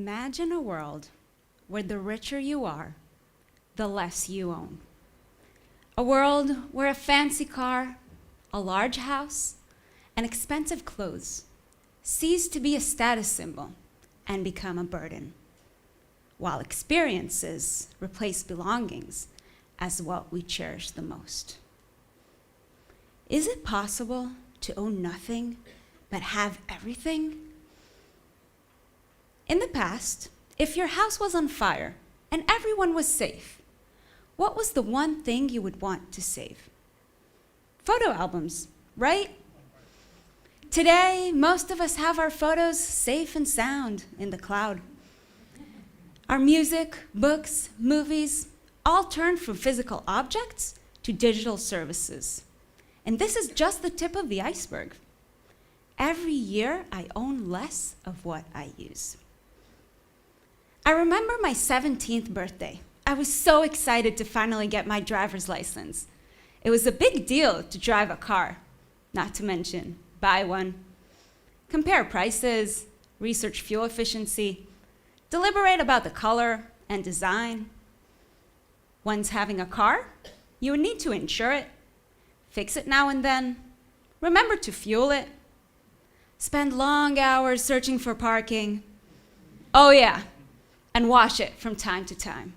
Imagine a world where the richer you are, the less you own. A world where a fancy car, a large house, and expensive clothes cease to be a status symbol and become a burden, while experiences replace belongings as what we cherish the most. Is it possible to own nothing but have everything? In the past, if your house was on fire and everyone was safe, what was the one thing you would want to save? Photo albums, right? Today, most of us have our photos safe and sound in the cloud. Our music, books, movies, all turn from physical objects to digital services. And this is just the tip of the iceberg. Every year, I own less of what I use. I remember my 17th birthday. I was so excited to finally get my driver's license. It was a big deal to drive a car, not to mention buy one, compare prices, research fuel efficiency, deliberate about the color and design. Once having a car, you would need to insure it, fix it now and then, remember to fuel it, spend long hours searching for parking. Oh yeah, and wash it from time to time.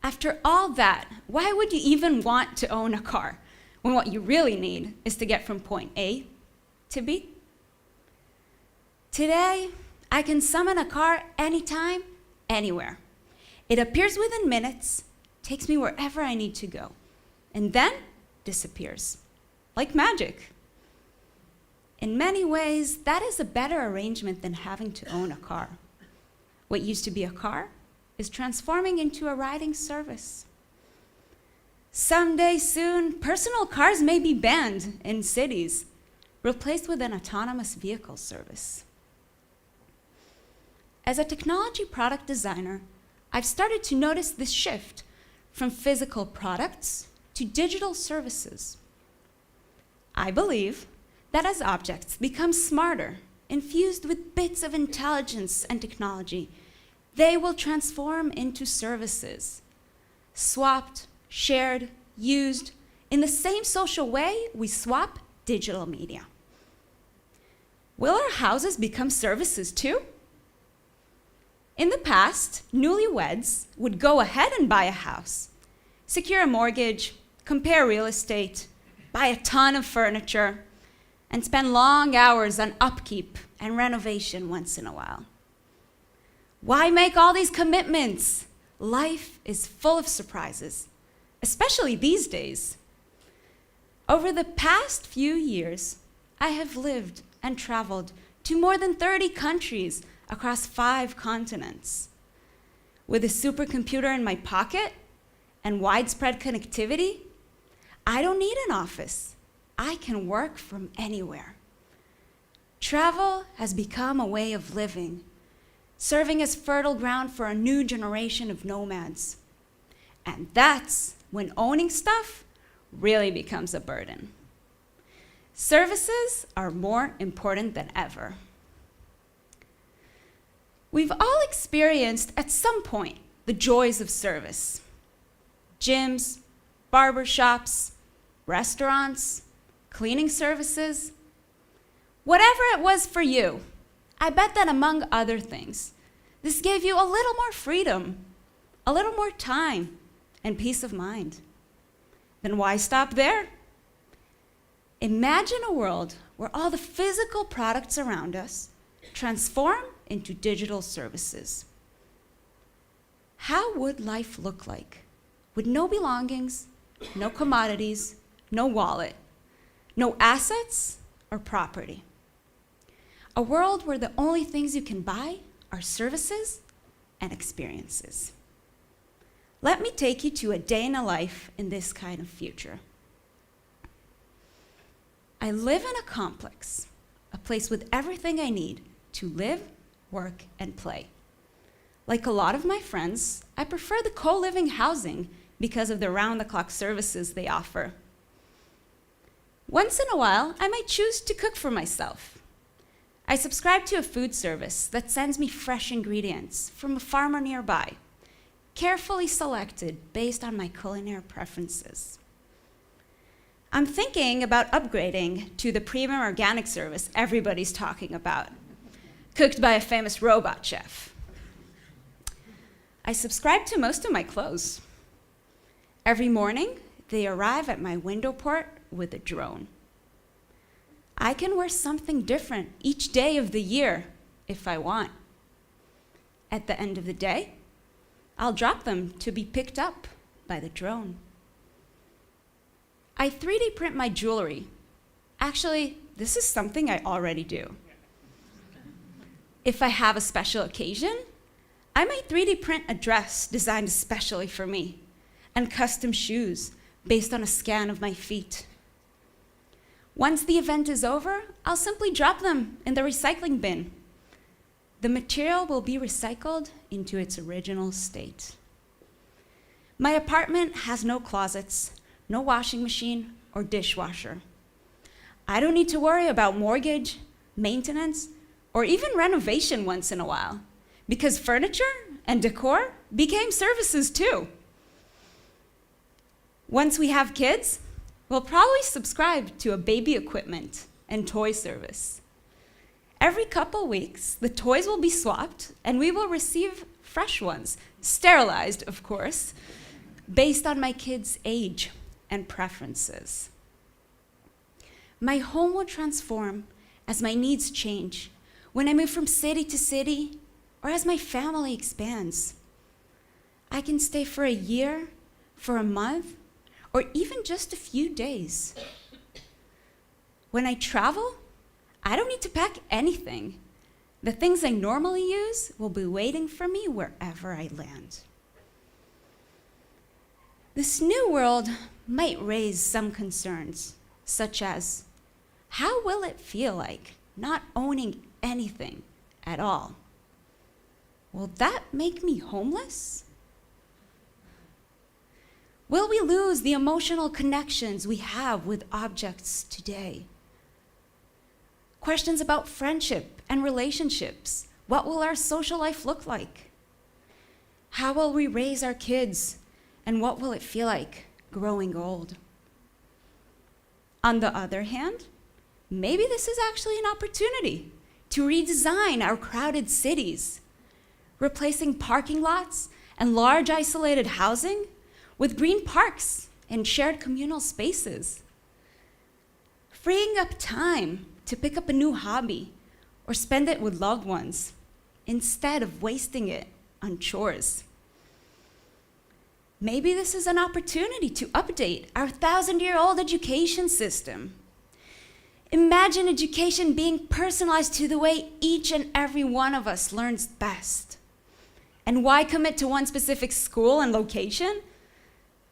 After all that, why would you even want to own a car when what you really need is to get from point A to B? Today, I can summon a car anytime, anywhere. It appears within minutes, takes me wherever I need to go, and then disappears, like magic. In many ways, that is a better arrangement than having to own a car. What used to be a car is transforming into a riding service. Someday soon, personal cars may be banned in cities, replaced with an autonomous vehicle service. As a technology product designer, I've started to notice this shift from physical products to digital services. I believe that as objects become smarter, infused with bits of intelligence and technology, they will transform into services, swapped, shared, used in the same social way we swap digital media. Will our houses become services too? In the past, newlyweds would go ahead and buy a house, secure a mortgage, compare real estate, buy a ton of furniture, and spend long hours on upkeep and renovation once in a while. Why make all these commitments? Life is full of surprises, especially these days. Over the past few years, I have lived and traveled to more than 30 countries across 5 continents. With a supercomputer in my pocket and widespread connectivity, I don't need an office. I can work from anywhere. Travel has become a way of living, serving as fertile ground for a new generation of nomads. And that's when owning stuff really becomes a burden. Services are more important than ever. We've all experienced at some point the joys of service. Gyms, barbershops, restaurants, cleaning services. Whatever it was for you, I bet that among other things, this gave you a little more freedom, a little more time, and peace of mind. Then why stop there? Imagine a world where all the physical products around us transform into digital services. How would life look like with no belongings, no commodities, no wallet, no assets or property? A world where the only things you can buy are services and experiences. Let me take you to a day in a life in this kind of future. I live in a complex, a place with everything I need to live, work, and play. Like a lot of my friends, I prefer the co-living housing because of the round-the-clock services they offer. Once in a while, I might choose to cook for myself. I subscribe to a food service that sends me fresh ingredients from a farmer nearby, carefully selected based on my culinary preferences. I'm thinking about upgrading to the premium organic service everybody's talking about, cooked by a famous robot chef. I subscribe to most of my clothes. Every morning, they arrive at my window port with a drone. I can wear something different each day of the year if I want. At the end of the day, I'll drop them to be picked up by the drone. I 3D print my jewelry. Actually, this is something I already do. If I have a special occasion, I might 3D print a dress designed especially for me and custom shoes based on a scan of my feet. Once the event is over, I'll simply drop them in the recycling bin. The material will be recycled into its original state. My apartment has no closets, no washing machine or dishwasher. I don't need to worry about mortgage, maintenance, or even renovation once in a while, because furniture and decor became services too. Once we have kids, we'll probably subscribe to a baby equipment and toy service. Every couple weeks, the toys will be swapped and we will receive fresh ones, sterilized, of course, based on my kids' age and preferences. My home will transform as my needs change, when I move from city to city, or as my family expands. I can stay for a year, for a month, or even just a few days. When I travel, I don't need to pack anything. The things I normally use will be waiting for me wherever I land. This new world might raise some concerns, such as, how will it feel like not owning anything at all? Will that make me homeless? Will we lose the emotional connections we have with objects today? Questions about friendship and relationships. What will our social life look like? How will we raise our kids? And what will it feel like growing old? On the other hand, maybe this is actually an opportunity to redesign our crowded cities, replacing parking lots and large isolated housing with green parks and shared communal spaces. Freeing up time to pick up a new hobby or spend it with loved ones instead of wasting it on chores. Maybe this is an opportunity to update our 1,000-year-old education system. Imagine education being personalized to the way each and every one of us learns best. And why commit to one specific school and location?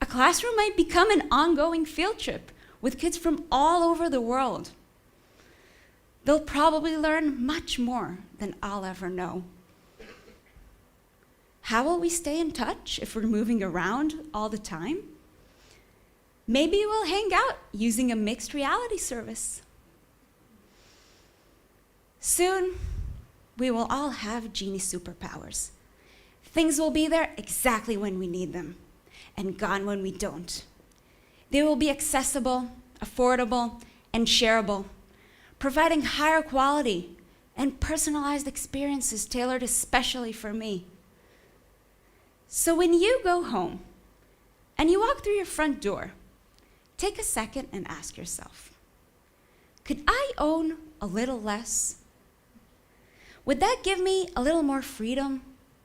A classroom might become an ongoing field trip with kids from all over the world. They'll probably learn much more than I'll ever know. How will we stay in touch if we're moving around all the time? Maybe we'll hang out using a mixed reality service. Soon, we will all have genie superpowers. Things will be there exactly when we need them, and gone when we don't. They will be accessible, affordable, and shareable, providing higher quality and personalized experiences tailored especially for me. So when you go home and you walk through your front door, take a second and ask yourself, could I own a little less? Would that give me a little more freedom,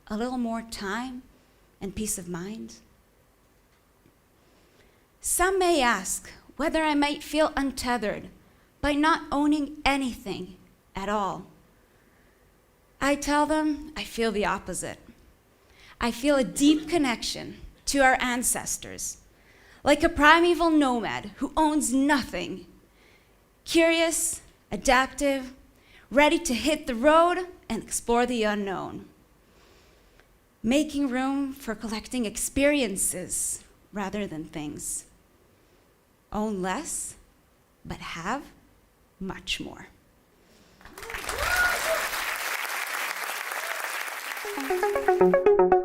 a little more time, and peace of mind? Some may ask whether I might feel untethered by not owning anything at all. I tell them I feel the opposite. I feel a deep connection to our ancestors, like a primeval nomad who owns nothing, curious, adaptive, ready to hit the road and explore the unknown, making room for collecting experiences rather than things. Own less, but have much more. you.